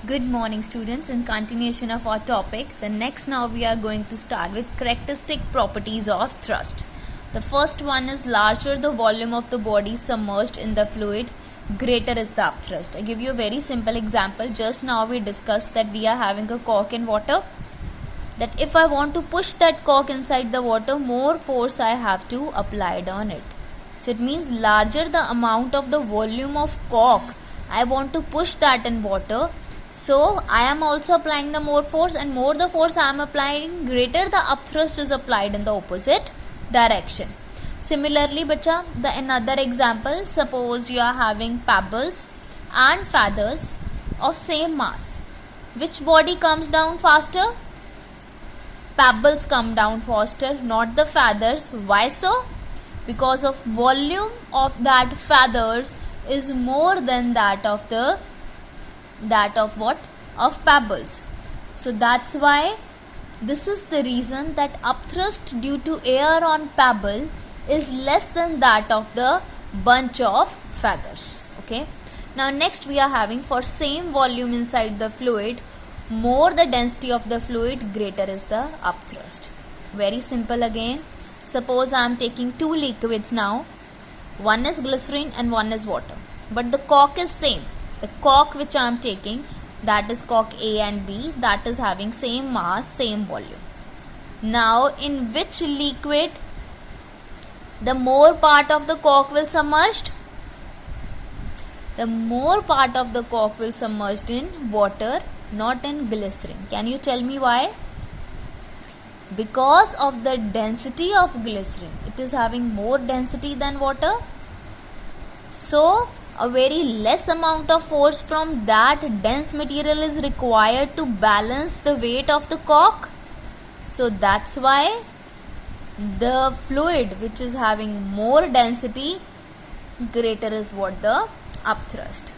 Good morning, students. In continuation of our topic, now we are going to start with characteristic properties of thrust. The first one is larger the volume of the body submerged in the fluid, greater is the upthrust. I give you a very simple example. Just now we discussed that we are having a cork in water. That if I want to push that cork inside the water, more force I have to apply it on it. So it means larger the amount of the volume of cork I want to push that in water. So I am also applying the more force, and more the force I am applying, greater the upthrust is applied in the opposite direction. Similarly, bacha, the another example, suppose you are having pebbles and feathers of same mass. Which body comes down faster? Pebbles come down faster, not the feathers. Why so? Because of volume of that feathers is more than that of pebbles. So that's why this is the reason that upthrust due to air on pebble is less than that of the bunch of feathers. Okay, now next we are having, for same volume inside the fluid, more the density of the fluid, greater is the upthrust. Very simple again. Suppose I am taking two liquids now. One is glycerin and one is water, but the cork is same. The cork which I am taking, that is cork A and B, that is having same mass, same volume. Now in which liquid the more part of the cork will submerged? The more part of the cork will submerged in water, not in glycerin. Can you tell me why? Because of the density of glycerin. It is having more density than water. So a very less amount of force from that dense material is required to balance the weight of the cork. So that's why the fluid which is having more density, greater is what? The upthrust.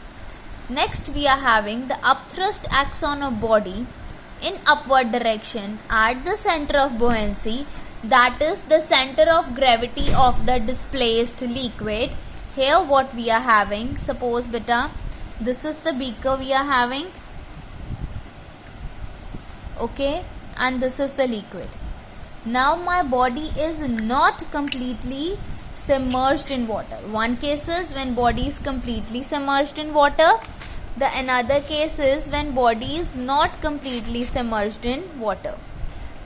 Next we are having, the upthrust acts on a body in upward direction at the center of buoyancy, that is the center of gravity of the displaced liquid. Here what we are having, suppose beta, this is the beaker we are having, okay, and this is the liquid. Now my body is not completely submerged in water. One case is when body is completely submerged in water. The another case is when body is not completely submerged in water.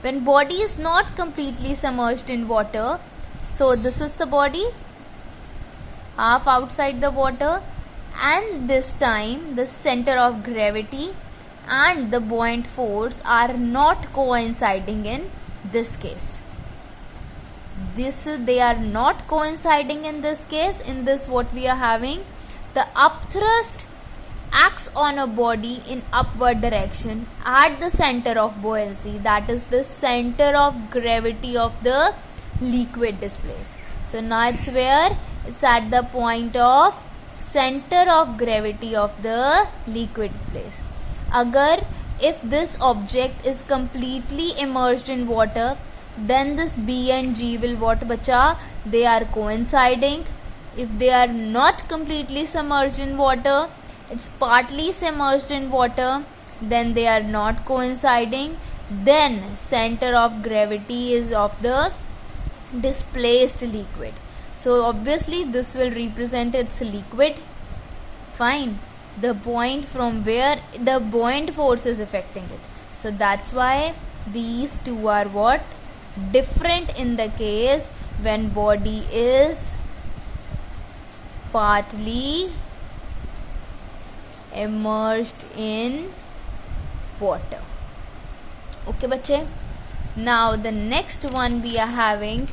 When body is not completely submerged in water, so this is the body, half outside the water, and this time the center of gravity and the buoyant force are not coinciding in this case. They are not coinciding in this case. In this what we are having, the upthrust acts on a body in upward direction at the center of buoyancy, that is the center of gravity of the liquid displaced. So now it's where? It's at the point of center of gravity of the liquid place. Agar if this object is completely immersed in water, then this B and G will what bacha? They are coinciding. If they are not completely submerged in water, it's partly submerged in water, then they are not coinciding. Then center of gravity is of the displaced liquid. So obviously this will represent its liquid. Fine. The point from where the buoyant force is affecting it. So that's why these two are what? Different in the case when body is partly immersed in water. Okay bache. Now the next one we are having,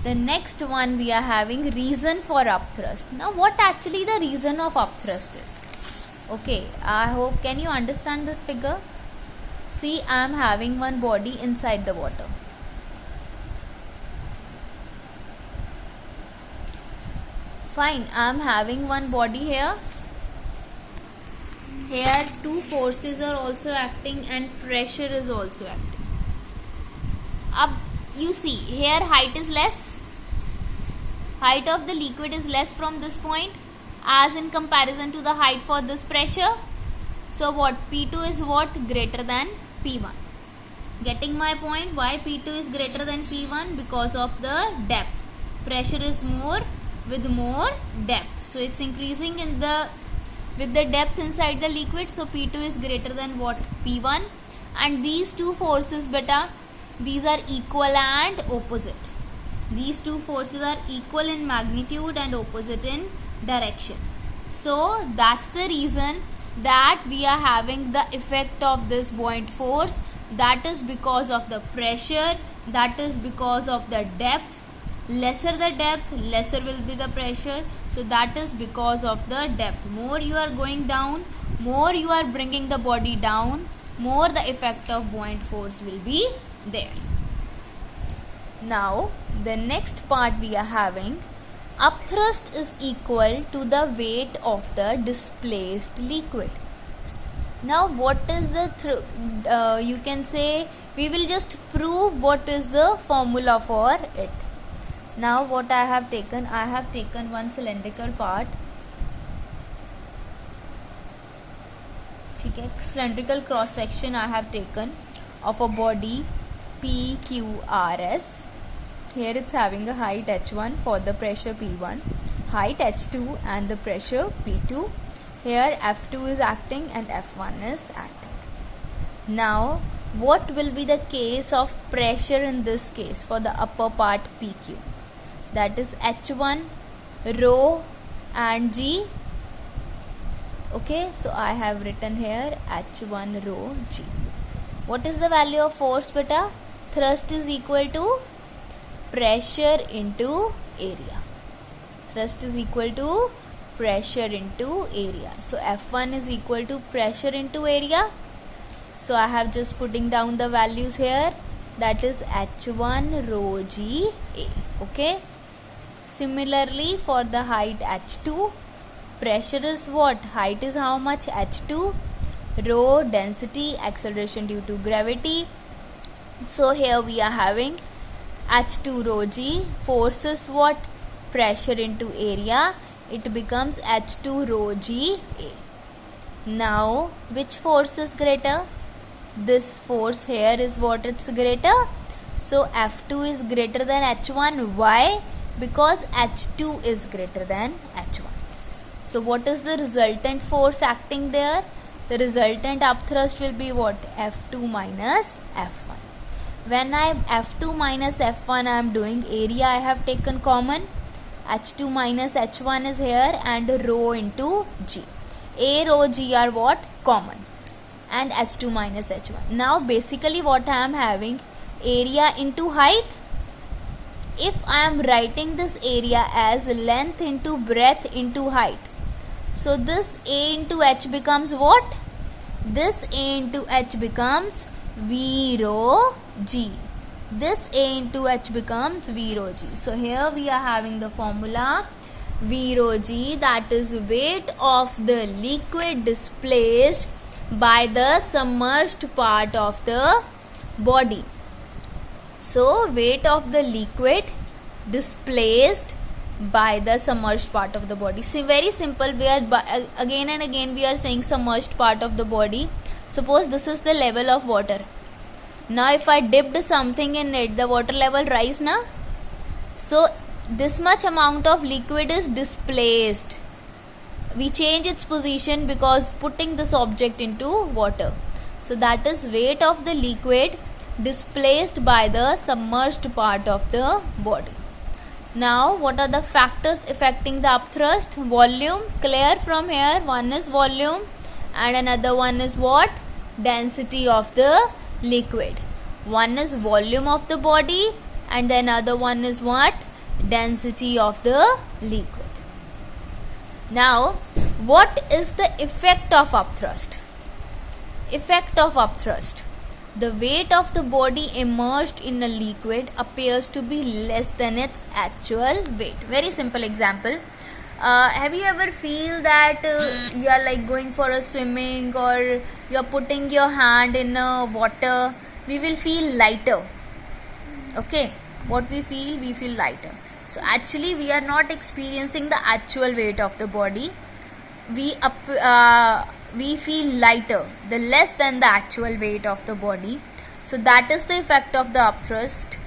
the next one we are having, reason for upthrust. Now what actually the reason of upthrust is? Okay, I hope, can you understand this figure? See, I am having one body inside the water. Fine, I am having one body here. Here two forces are also acting and pressure is also acting. Up, you see, here height is less. Height of the liquid is less from this point. as in comparison to the height for this pressure. So what, P2 is what, greater than P1. Getting my point? Why P2 is greater than P1? Because of the depth. Pressure is more with more depth, so it's increasing in the with the depth inside the liquid. So P2 is greater than what, P1. And these two forces, beta, these are equal and opposite. These two forces are equal in magnitude and opposite in direction. So that's the reason that we are having the effect of this buoyant force. That is because of the pressure, that is because of the depth. Lesser the depth, lesser will be the pressure. So that is because of the depth. More you are going down, more you are bringing the body down, more the effect of buoyant force will be there. Now the next part we are having, upthrust is equal to the weight of the displaced liquid. Now what is the you can say, we will just prove what is the formula for it. Now what I have taken one cylindrical part. Okay, cylindrical cross section I have taken of a body PQRS. Here it's having a height h1 for the pressure P1, height h2 and the pressure P2. Here F2 is acting and F1 is acting. Now what will be the case of pressure in this case for the upper part PQ? That is H1, rho and G. Okay, so I have written here H1 rho G. What is the value of force, beta? Thrust is equal to pressure into area. Thrust is equal to pressure into area. So F1 is equal to pressure into area. So I have just putting down the values here. That is H1 rho G A. Okay. Similarly for the height H2, pressure is what? Height is how much? H2. Rho, density, acceleration due to gravity. So here we are having H2 rho G. Force is what? Pressure into area. It becomes H2 rho G A. Now which force is greater? This force here is what, it's greater. So F2 is greater than H1. Why? Because H2 is greater than H1. So what is the resultant force acting there? The resultant upthrust will be what? F2 minus F1. When I F2 minus F1 I am doing, area I have taken common. H2 minus H1 is here and rho into G. A, rho, G are what? Common. And H2 minus H1. Now basically what I am having, area into height. If I am writing this area as length into breadth into height, so this A into H becomes what? This A into H becomes V rho G. This A into H becomes V rho G. So here we are having the formula V rho G, that is weight of the liquid displaced by the submerged part of the body. So weight of the liquid displaced by the submerged part of the body. See, very simple. We are again and again we are saying submerged part of the body. Suppose this is the level of water. Now if I dipped something in it, the water level rise na? So this much amount of liquid is displaced. We change its position because putting this object into water. So that is weight of the liquid displaced by the submerged part of the body. Now what are the factors affecting the upthrust? Volume, clear from here. One is volume and another one is what? Density of the liquid. One is volume of the body and the another one is what? Density of the liquid. Now what is the effect of upthrust? Effect of upthrust. The weight of the body immersed in a liquid appears to be less than its actual weight. Very simple example. Have you ever feel that you are like going for a swimming or you are putting your hand in water? We will feel lighter. Okay, what we feel lighter. So actually we are not experiencing the actual weight of the body. We feel lighter, the less than the actual weight of the body. So that is the effect of the upthrust.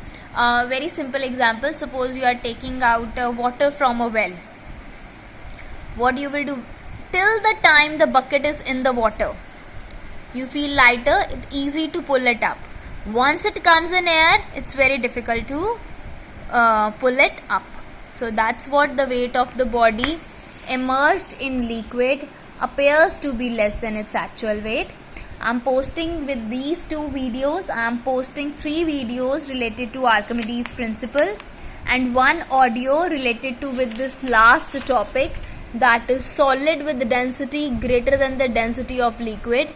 Very simple example, suppose you are taking out water from a well. What you will do, till the time the bucket is in the water, you feel lighter, it's easy to pull it up. Once it comes in air, it's very difficult to pull it up. So that's what the weight of the body immersed in liquid appears to be less than its actual weight. I'm posting with these 2 videos, I'm posting 3 videos related to Archimedes principle and 1 audio related to with this last topic, that is solid with the density greater than the density of liquid,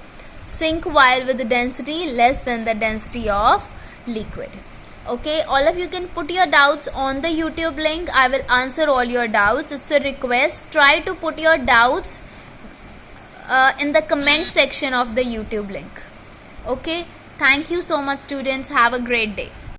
sink while with the density less than the density of liquid. Okay, all of you can put your doubts on the YouTube link. I will answer all your doubts. It's a request. Try to put your doubts in the comment section of the YouTube link. Okay, thank you so much, students. Have a great day.